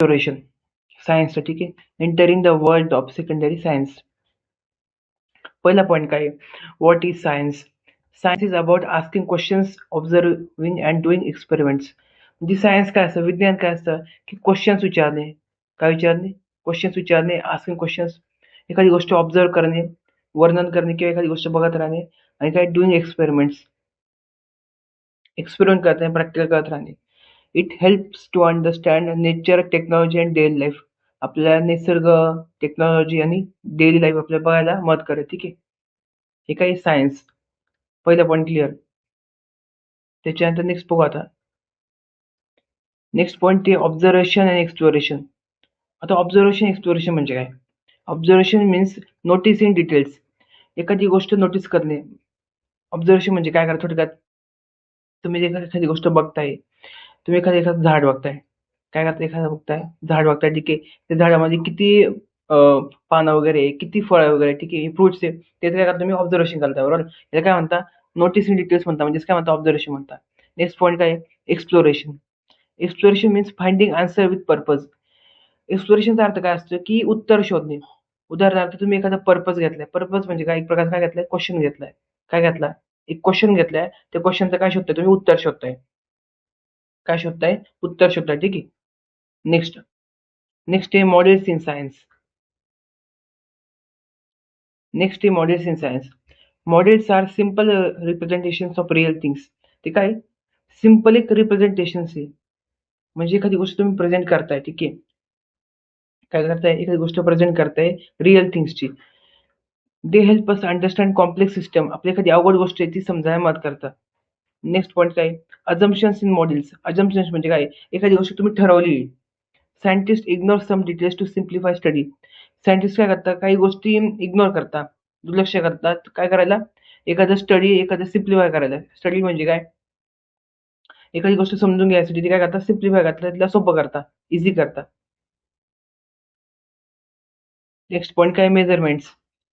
Exploration science, ठीक आहे. Entering the world of secondary science. पहिला पॉईंट काय आहे? What is science? Science is about asking questions, observing and doing experiments. म्हणजे science काय असतं, विज्ञान काय असतं, की क्वेश्चन्स विचारणे. काय विचारणे? क्वेश्चन्स विचारणे, आस्किंग क्वेश्चन्स. एखादी गोष्ट ऑब्झर्व करणे, वर्णन करणे किंवा एखादी गोष्ट बघत राहणे. आणि काय? Doing experiments. एक्सपेरिमेंट करत राहणे, प्रॅक्टिकल करत राहणे. It helps to understand nature, technology and daily life. आपल्याला निसर्ग, टेक्नॉलॉजी आणि डेली लाईफ आपल्याला बघायला मदत करेल, ठीक आहे. हे काही सायन्स. पहिला पॉईंट क्लिअर. त्याच्यानंतर नेक्स्ट बघू आता. नेक्स्ट पॉईंट ते ऑब्झर्वेशन अँड एक्सप्लोरेशन. आता ऑब्झर्वेशन एक्सप्लोरेशन म्हणजे काय? Observation means noticing details. एखादी गोष्ट नोटीस करणे. ऑब्झर्वेशन म्हणजे काय करा थोडक्यात, तुम्ही एखादी गोष्ट बघताय, तुम्ही एखादं झाड बघताय. काय करताय? एखादं बघताय, झाड बघताय, ठीक आहे. त्या झाडामध्ये किती पानं वगैरे आहे, किती फळं वगैरे, ठीक आहे, फ्रुट्स आहे. ते काय करता तुम्ही ऑब्झर्वेशन करताय, बरोबर. याला काय म्हणता? नोटिसिंग डिटेल्स म्हणता, म्हणजेच काय म्हणता? ऑब्झर्वेशन म्हणता. नेक्स्ट पॉईंट काय आहे? Exploration. Exploration means finding answer with purpose. एक्सप्लोरेशनचा अर्थ काय असतो, की उत्तर शोधणे. उदाहरणार्थ तुम्ही एखादा पर्पज घेतलाय. पर्पज म्हणजे काय? एक प्रकारचा काय घेतलाय? क्वेश्चन घेतलाय. काय घेतला? एक क्वेश्चन घेतलाय. त्या क्वेश्चनचं काय शोधताय तुम्ही? उत्तर शोधताय. काय शोधताय? उत्तर शोधताय, ठीक आहे. नेक्स्ट. नेक्स्ट आहे मॉडेल्स इन सायन्स. नेक्स्ट आहे models in science. Models are simple representations of real things. ते काय? सिम्पल एक रिप्रेझेंटेशन्स आहे. म्हणजे एखादी गोष्ट तुम्ही प्रेझेंट करताय, ठीक आहे. काय करताय? एखादी गोष्ट प्रेझेंट करताय रिअल थिंग्सची. They help us understand complex system. आपली एखादी अवघड गोष्ट आहे ती समजायला मदत करतात. नेक्स्ट पॉईंट काय? अझम्पशन्स इन मॉडेल्स. अझम्पशन्स म्हणजे काय? एखादी गोष्ट तुम्ही ठरवली. Scientist ignore some details to simplify study. Scientist काय करतात? काही गोष्टी इग्नोर करतात, दुर्लक्ष करतात. काय करायला? एखादा स्टडी, एखादं सिम्प्लिफाय करायला. स्टडी म्हणजे काय? एखादी गोष्ट समजून घ्यायसाठी ते काय करतात? सिम्प्लिफाय करतात, तिला सोपं करतात, इझी करतात. नेक्स्ट पॉइंट काय? Measurements.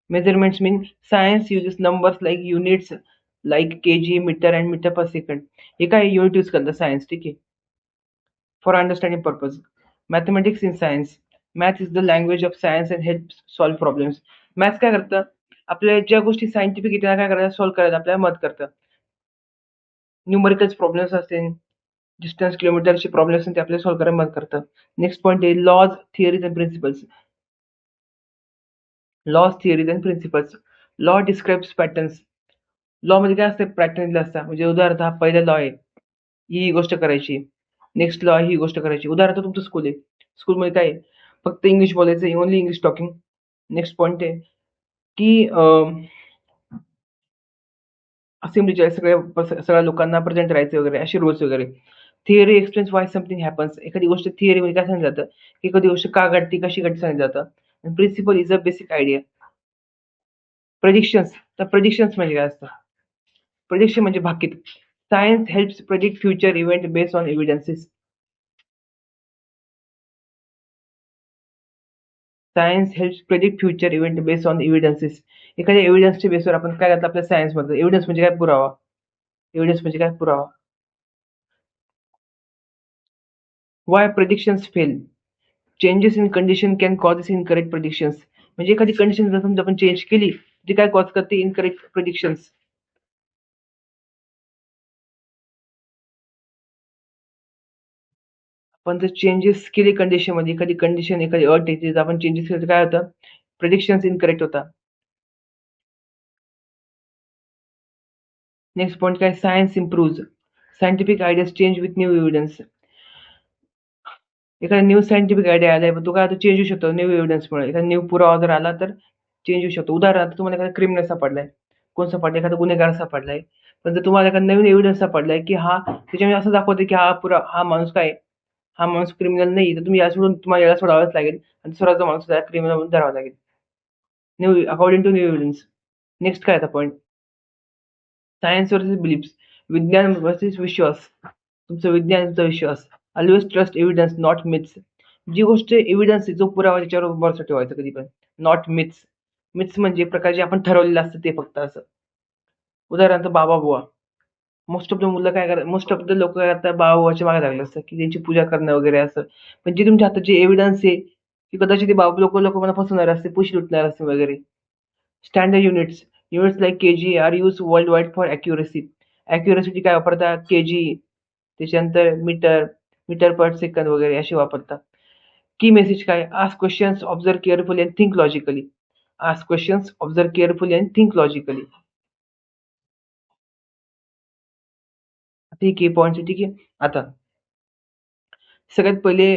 Measurements mean science uses numbers like units, like KG, metre and metre per second. हे काय? युनिट यूज करतात सायन्स, ठीक आहे. For understanding purpose. Mathematics in science. Math is the language of science and help solve problems. Maths काय करतं? आपल्या ज्या गोष्टी सायंटिफिक आहेत त्या काय करतात? सॉल्व्ह करायला आपल्याला मदत करतं. न्यूमरिकल्स प्रॉब्लेम्स असतील, डिस्टन्स किलोमीटरचे प्रॉब्लेम्स असतील ते आपल्याला सॉल्व्ह करायला मदत करतं. नेक्स्ट पॉईंट आहे laws, theories and principles. Laws, theories and principles. Law describes patterns. Law मध्ये काय असतं? पॅटर्न असतात. म्हणजे उदाहरणार्थ हा पहिला लॉ आहे, ही गोष्ट करायची. नेक्स्ट लॉ ही गोष्ट करायची. उदाहरणार्थ तुमचं स्कूल आहे. स्कूलमध्ये काय आहे? फक्त इंग्लिश बोलायचं, only English talking. Next point आहे की असेंब्लीच्या सगळ्या लोकांना प्रेझेंट राहायचं वगैरे, असे रूल्स वगैरे. थिअरी एक्सप्लेन्स व्हाय समथिंग हॅपन्स. एखादी गोष्ट थिअरीमध्ये काय सांगितलं जातं, की एखादी गोष्ट का घडते, कशी घडते सांगितलं जातं. आणि principle is a basic idea. Predictions. तर प्रेडिक्शन्स म्हणजे काय असतं? प्रेडिक्शन म्हणजे भाकीत. Science helps predict future event based on evidences. Science helps predict future event based on evidences. एखाद्या एव्हिडन्सच्या बेसवर आपण काय करतो आपल्या सायन्समध्ये? एव्हिडन्स म्हणजे काय? पुरावा. एव्हिडन्स म्हणजे काय? पुरावा. Y predictions fail. Changes in condition can causes incorrect predictions. म्हणजे एखादी कंडिशन जर समजा आपण चेंज केली, ती काय कॉज करते? Incorrect predictions. आपण जर चेंजेस केले कंडिशनमध्ये, एखादी कंडिशन, एखादी अट आहे, जर आपण चेंजेस केले तर काय होतं? प्रेडिक्शन्स इनकरेक्ट होतात. नेक्स्ट पॉईंट काय? Science improves. Scientific ideas change with new evidence. एखादा न्यू सायंटिफिक आयडिया आलाय, पण तो काय होतो? चेंज होऊ शकतो न्यू एव्हिडन्समुळे. एखादा न्यू पुरावा जर आला तर चेंज होऊ शकतो. उदाहरणार्थ तुम्हाला एखादा क्रिमिनल सापडलाय. कोण सापडलाय? एखादा गुन्हेगार सापडलाय. पण जर तुम्हाला एखादा नवीन एव्हिडन्स सापडलाय, की हा त्याच्यामध्ये असं दाखवतंय, की हा माणूस काय आहे? हा माणूस क्रिमिनल नाही, तर तुम्ही तुम्हाला याला सोडावाच लागेल आणि दुसरा जो माणूस आहे क्रिमिनल म्हणून धरावा लागेल. New according to new evidence. Next काय आता पॉईंट? Science versus beliefs. विज्ञान वर्सेस विश्वास. तुमचं विज्ञान, तुमचा विश्वास. Always trust evidence, not myths. जी गोष्ट एव्हिडन्स आहे, जो पुरावा त्याच्यावर भरोसा ठेवायचा कधी पण. Not myths. मिथ्स म्हणजे प्रकार जे आपण ठरवलेलं असतं ते फक्त असं. उदाहरणार्थ बाबा बुवा. मोस्ट ऑफ द मुलं काय करतात, मोस्ट ऑफ द लोक काय करतात, बाळाच्या मागे लागले असतात की त्यांची पूजा करणं वगैरे असं. पण जे तुमच्या हातात जे एव्हिडन्स आहे की कदाचित ते बाबू लोक मला फसवणार असते, पुश लुटणार असते वगैरे. Standard units like KG are use world wide for accuracy. अॅक्युरसीची काय वापरतात, केजी, त्याच्यानंतर मीटर, मीटर पर सेकंद वगैरे असे वापरतात. की मेसेज काय, ask questions, observe carefully and think logically. Ask questions, observe carefully and think logically. ठीक आहे, पॉइंट ठीक आहे. आता सगळ्यात पहिले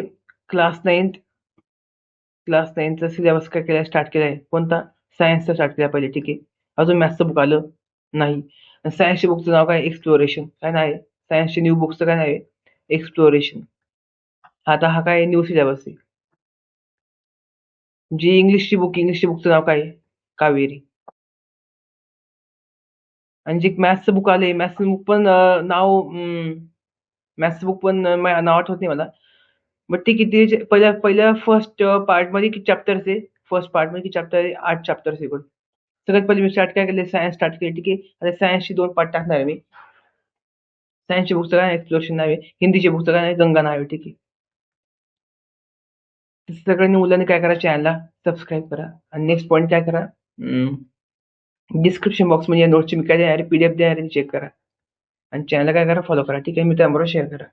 क्लास नाईन्थ क्लास नाईनचा सिलेबस काय केलाय, स्टार्ट केलाय कोणता, सायन्सचा स्टार्ट केला पहिले. ठीक आहे, अजून मॅथ्सचं बुक आलं नाही. सायन्सच्या बुकचं नाव काय, एक्सप्लोरेशन. काय नाव आहे सायन्सच्या न्यू बुकचं, काय नाव आहे, एक्सप्लोरेशन. आता हा काय न्यू सिलेबस आहे. जी इंग्लिशची बुकचं नाव काय आहे, कावेरी. आणि जे मॅथ्सचं बुक आलंय, मॅथ्सचं बुक पण मॅथ्सचं बुक पण नाव आठवत नाही मला. बट ठीक आहे, ते पहिल्या पहिल्या फर्स्ट पार्टमध्ये किती चॅप्टर्स आहे, फर्स्ट पार्टमध्ये किती चॅप्टर आहे, 8 चॅप्टर्स आहे एकूण. सगळ्यात पहिले मी स्टार्ट काय केले, सायन्स स्टार्ट केले. ठीक आहे, आता सायन्सचे 2 पार्ट टाकणार आहे मी. सायन्सच्या बुकचं काय एक्सप्लोरेशन नाव आहे, हिंदीच्या बुकचं काय आहे, गंगा नाव आहे. ठीक आहे, सगळ्यांनी मुलांनी काय करा, चॅनलला सबस्क्राईब करा. आणि नेक्स्ट पॉईंट काय करा, डिस्क्रिप्शन बॉक्समध्ये या नोट्सची मी काय देणार आहे, PDF देणार आहे, चेक करा. आणि चॅनलला काय करा, फॉलो करा. ठीक आहे, मित्रांबरोबर शेअर करा.